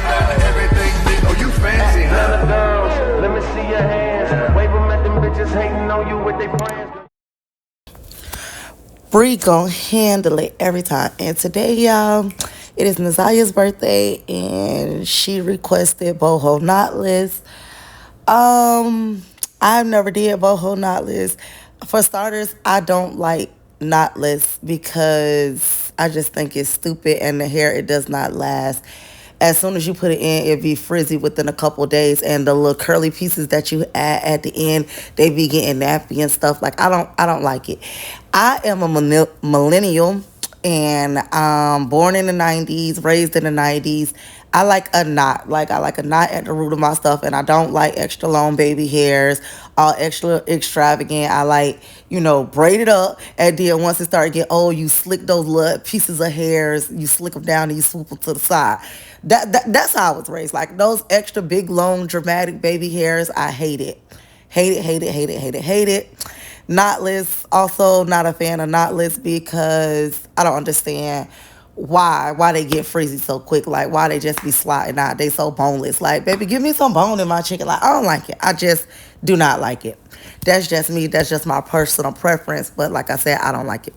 Everything big, oh you fancy, huh? Let me see your hands. Wave them at them bitches hating on you with their friends. Bree gon' handle it every time. And today, y'all, it is Naziah's birthday, and she requested boho knotless. I've never did boho knotless. For starters, I don't like knotless because I just think it's stupid, and the hair, it does not last. As soon as you put it in, it be frizzy within a couple days, and the little curly pieces that you add at the end, they be getting nappy and stuff. Like I don't like it. I am a millennial, and born in the 90s, raised in the 90s. I like a knot. Like I like a knot at the root of my stuff, and I don't like extra long baby hairs, all extra extravagant. I like, braid it up, and then once it start getting old, you slick those little pieces of hairs, you slick them down and you swoop them to the side. That's how I was raised. Like those extra big, long, dramatic baby hairs, I hate it. Hate it, hate it, hate it, hate it, hate it. Knotless, also not a fan of knotless because I don't understand why they get frizzy so quick. Like why they just be sliding out. They so boneless. Like, baby, give me some bone in my chicken. Like, I don't like it. I just do not like it. That's just me. That's just my personal preference. But like I said, I don't like it.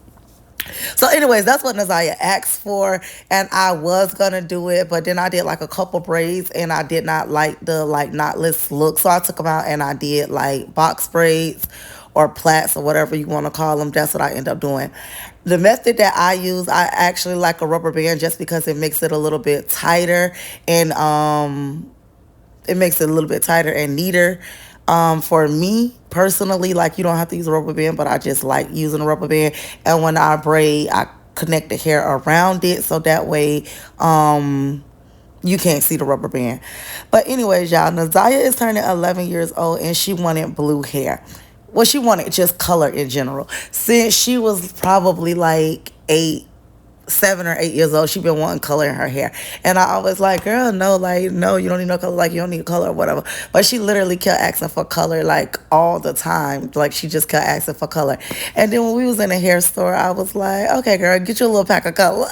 So anyways, that's what Naziah asked for, and I was gonna do it, but then I did like a couple braids, and I did not like the knotless look, so I took them out and I did like box braids or plaits or whatever you want to call them. That's what I end up doing. The method that I use, I actually like a rubber band just because it makes it a little bit tighter, and it makes it a little bit tighter and neater. For me personally, like, you don't have to use a rubber band, but I just like using a rubber band. And when I braid, I connect the hair around it so that way you can't see the rubber band. But anyways, y'all, Naziah is turning 11 years old, and she wanted blue hair. Well, she wanted just color in general. Since she was probably like 7 or 8 years old, she been wanting color in her hair, and I always like, girl, no, like, no, you don't need no color, like, you don't need color or whatever. But she literally kept asking for color like all the time. Like, she just kept asking for color. And then when we was in a hair store, I was like, okay, girl, get you a little pack of color.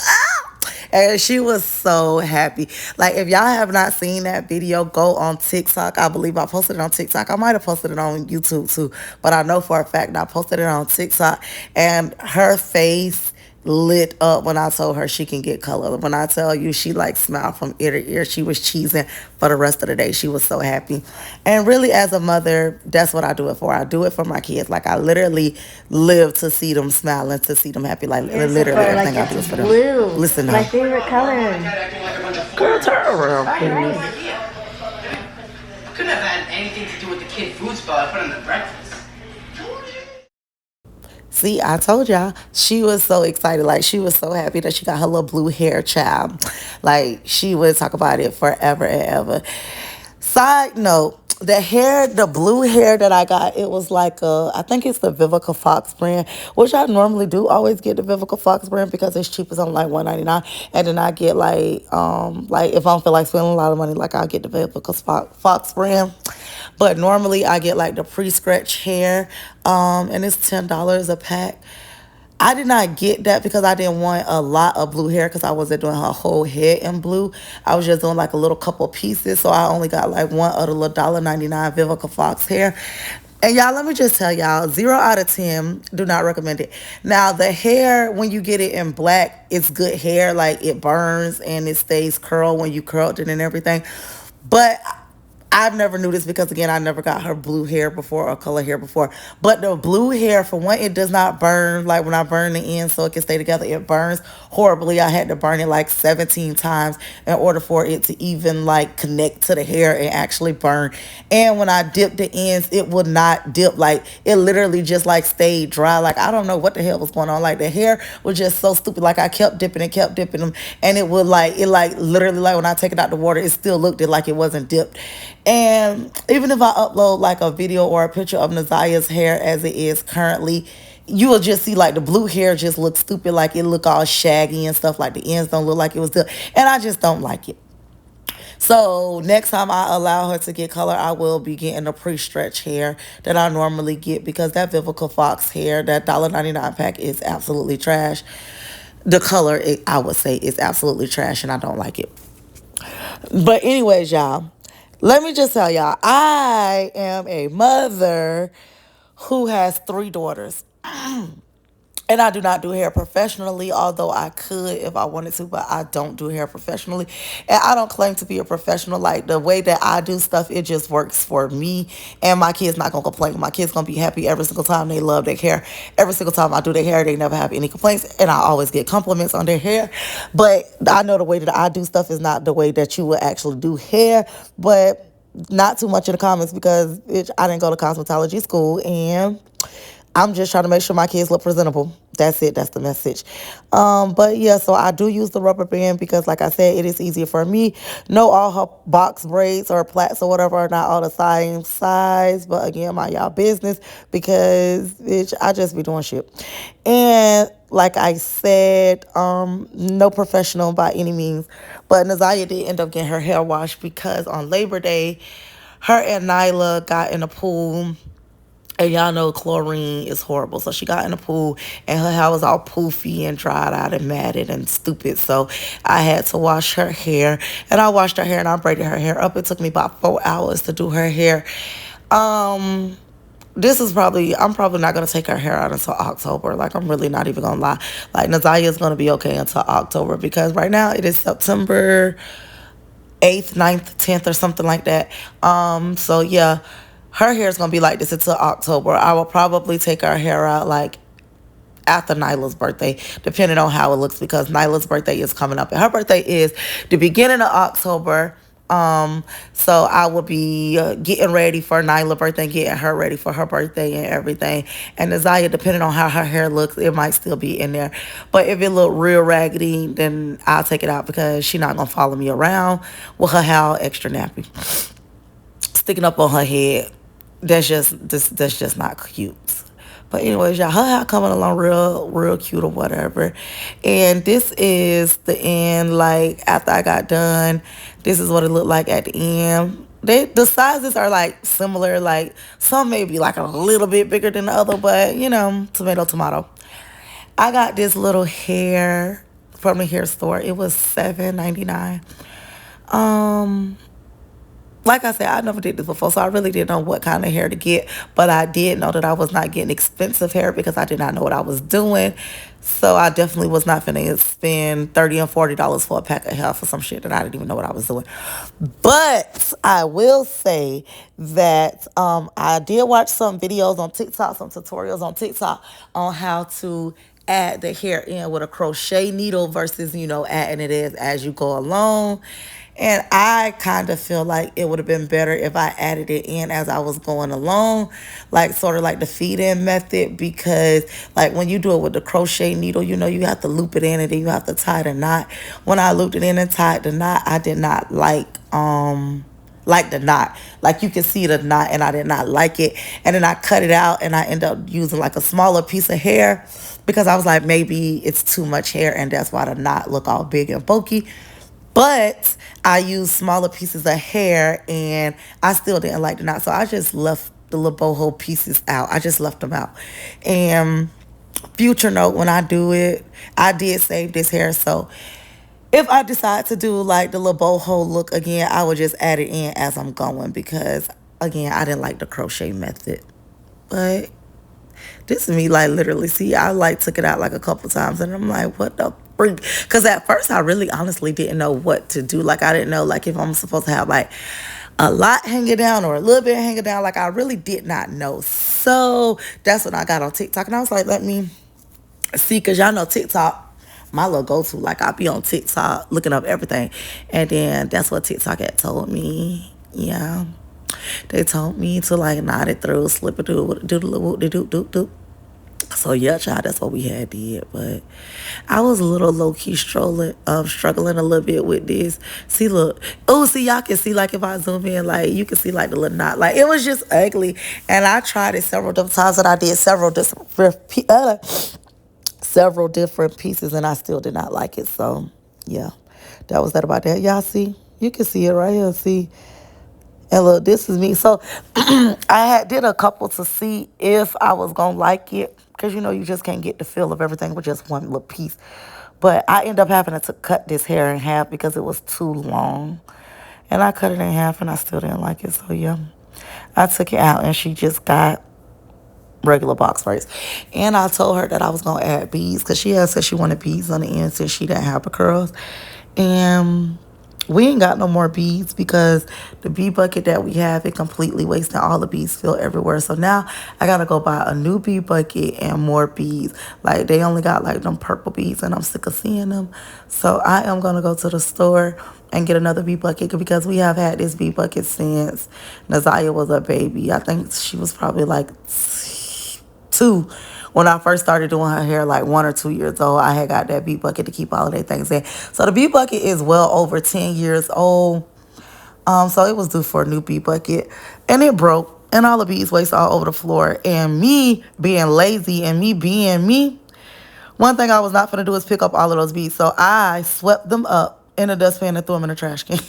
And she was so happy. Like, if y'all have not seen that video, go on TikTok. I believe I posted it on TikTok. I might have posted it on YouTube too, but I know for a fact I posted it on TikTok. And her face lit up when I told her she can get color. When I tell you, she like smiled from ear to ear. She was cheesing for the rest of the day. She was so happy. And really, as a mother, that's what I do it for. I do it for my kids. Like, I literally live to see them smile and to see them happy. Like, literally, everything I do is for them. Blue. Listen to my her. favorite color. Girl, turn around, please. Couldn't have had anything to do with the kid food spot I put on the breakfast. See, I told y'all, she was so excited. Like, she was so happy that she got her little blue hair child. Like, she would talk about it forever and ever. Side note, the blue hair that I got, it was like I think it's the Vivica Fox brand, which I normally do always get the Vivica Fox brand because it's cheap. It's only like $1.99. And then I get like if I don't feel like spending a lot of money, like, I'll get the Vivica Fox brand. But normally I get like the pre-scratch hair, and it's $10 a pack. I did not get that because I didn't want a lot of blue hair because I wasn't doing her whole head in blue. I was just doing like a little couple pieces. So I only got like one of the little $1.99 Vivica Fox hair. And y'all, let me just tell y'all, 0 out of 10, do not recommend it. Now, the hair, when you get it in black, it's good hair. Like, it burns and it stays curled when you curled it and everything. But I've never knew this because, again, I never got her blue hair before or color hair before. But the blue hair, for one, it does not burn. Like, when I burn the end so it can stay together, it burns horribly. I had to burn it like 17 times in order for it to even, like, connect to the hair and actually burn. And when I dipped the ends, it would not dip. Like, it literally just, like, stayed dry. Like, I don't know what the hell was going on. Like, the hair was just so stupid. Like, I kept dipping them. And it would, like, literally, like, when I take it out the water, it still looked like it wasn't dipped. And even if I upload like a video or a picture of Naziah's hair as it is currently, you will just see like the blue hair just look stupid. Like, it look all shaggy and stuff. Like, the ends don't look like it was done. And I just don't like it. So next time I allow her to get color, I will be getting a pre-stretch hair that I normally get because that Vivica Fox hair, that $1.99 pack, is absolutely trash. The color, I would say, is absolutely trash, and I don't like it. But anyways, y'all, let me just tell y'all, I am a mother who has 3 daughters. And I do not do hair professionally, although I could if I wanted to, but I don't do hair professionally. And I don't claim to be a professional. Like the way that I do stuff, it just works for me. And my kids not gonna complain. My kids gonna be happy every single time they love their hair. Every single time I do their hair, they never have any complaints. And I always get compliments on their hair. But I know the way that I do stuff is not the way that you would actually do hair. But not too much in the comments because bitch, I didn't go to cosmetology school and I'm just trying to make sure my kids look presentable. That's it. That's the message. But yeah, so I do use the rubber band because, like I said, it is easier for me. No, all her box braids or plaits or whatever are not all the same size. But again, mind y'all business because, bitch, I just be doing shit. And like I said, no professional by any means. But Nazaya did end up getting her hair washed because on Labor Day, her and Nyla got in a pool. And y'all know chlorine is horrible. So she got in the pool and her hair was all poofy and dried out and matted and stupid. So I had to wash her hair. And I washed her hair and I braided her hair up. It took me about 4 hours to do her hair. I'm probably not going to take her hair out until October. Like, I'm really not even going to lie. Like, Nazaya is going to be okay until October because right now it is September 8th, 9th, 10th or something like that. So yeah. Her hair is going to be like this until October. I will probably take her hair out like after Nyla's birthday, depending on how it looks, because Nyla's birthday is coming up. And her birthday is the beginning of October. So I will be getting ready for Nyla's birthday, getting her ready for her birthday and everything. And Nazaya, depending on how her hair looks, it might still be in there. But if it look real raggedy, then I'll take it out because she's not going to follow me around with her hair extra nappy, sticking up on her head. That's just not cute. But anyways, y'all, her hair coming along real cute or whatever. And this is the end. Like after I got done, this is what it looked like at the end. The sizes are like similar. Like some may be like a little bit bigger than the other, but you know, tomato. I got this little hair from the hair store. It was $7.99. Like I said, I never did this before, so I really didn't know what kind of hair to get. But I did know that I was not getting expensive hair because I did not know what I was doing. So I definitely was not finna spend $30 and $40 for a pack of hair for some shit that I didn't even know what I was doing. But I will say that I did watch some videos on TikTok, some tutorials on TikTok on how to add the hair in with a crochet needle versus, adding it in as you go along. And I kind of feel like it would have been better if I added it in as I was going along, like sort of like the feed-in method, because like when you do it with the crochet needle, you have to loop it in and then you have to tie the knot. When I looped it in and tied the knot, I did not like the knot. Like you can see the knot and I did not like it. And then I cut it out and I end up using like a smaller piece of hair because I was like, maybe it's too much hair and that's why the knot look all big and bulky. But I used smaller pieces of hair and I still didn't like the knot. So I just left the little boho pieces out. I just left them out. And future note, when I do it, I did save this hair. So if I decide to do like the little boho look again, I would just add it in as I'm going because, again, I didn't like the crochet method. But this is me, like, literally, see, I, like, took it out, like, a couple times, and I'm like, what the freak? Because at first, I really honestly didn't know what to do. Like, I didn't know, like, if I'm supposed to have, like, a lot hanging down or a little bit hanging down. Like, I really did not know. So that's when I got on TikTok, and I was like, let me see, because y'all know TikTok, my little go-to. Like, I'll be on TikTok looking up everything. And then that's what TikTok had told me. Yeah. They told me to, like, knot it through, slip it through, do the little do. So, yeah, child, that's what we had did. But I was a little low-key struggling a little bit with this. See, look. Oh, see, y'all can see, like, if I zoom in, like, you can see, like, the little knot. Like, it was just ugly. And I tried it several different times, and I did several different pieces, and I still did not like it. So, yeah, that was that about that. Y'all see? You can see it right here. See? And look, this is me. So I did a couple to see if I was going to like it. Because, you just can't get the feel of everything with just one little piece. But I ended up having to cut this hair in half because it was too long. And I cut it in half and I still didn't like it. So yeah, I took it out and she just got regular box braids. And I told her that I was going to add beads because she had said she wanted beads on the end since she didn't have the curls. And we ain't got no more beads because the bead bucket that we have, it completely wasted. All the beads spill everywhere. So now I got to go buy a new bead bucket and more beads. Like, they only got like them purple beads and I'm sick of seeing them. So I am going to go to the store and get another bead bucket because we have had this bead bucket since Nazaya was a baby. I think she was probably like 2 when I first started doing her hair, like 1 or 2 years old. I had got that bead bucket to keep all of their things in. So the bead bucket is well over 10 years old. So it was due for a new bead bucket. And it broke. And all the beads wasted all over the floor. And me being lazy and me being me, one thing I was not going to do is pick up all of those beads. So I swept them up in a dustpan and threw them in a trash can.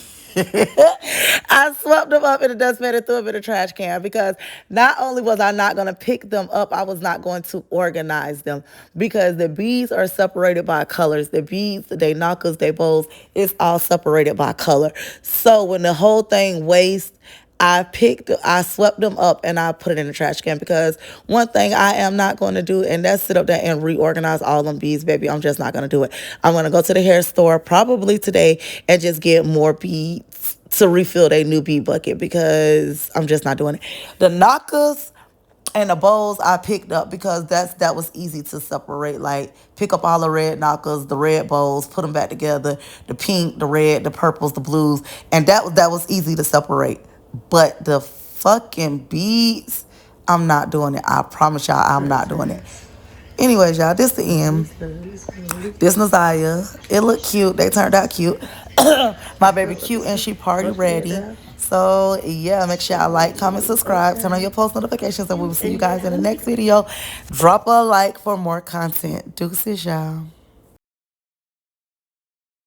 I swept them up in the dustpan and threw them in the trash can because not only was I not going to pick them up, I was not going to organize them because the beads are separated by colors. The beads, they knockers, they bowls, it's all separated by color. So when the whole thing wastes, I swept them up and I put it in the trash can because one thing I am not going to do, and that's sit up there and reorganize all them beads, baby. I'm just not going to do it. I'm going to go to the hair store probably today and just get more beads to refill their new bead bucket because I'm just not doing it. The knockers and the bowls I picked up because that was easy to separate. Like, pick up all the red knockers, the red bowls, put them back together, the pink, the red, the purples, the blues, and that was easy to separate. But the fucking beads, I'm not doing it. I promise y'all, I'm not doing it. Anyways, y'all, this the end. This Nazaya. It looked cute. They turned out cute. My baby cute and she party ready. So, yeah, make sure y'all like, comment, subscribe, turn on your post notifications, and we will see you guys in the next video. Drop a like for more content. Deuces, y'all.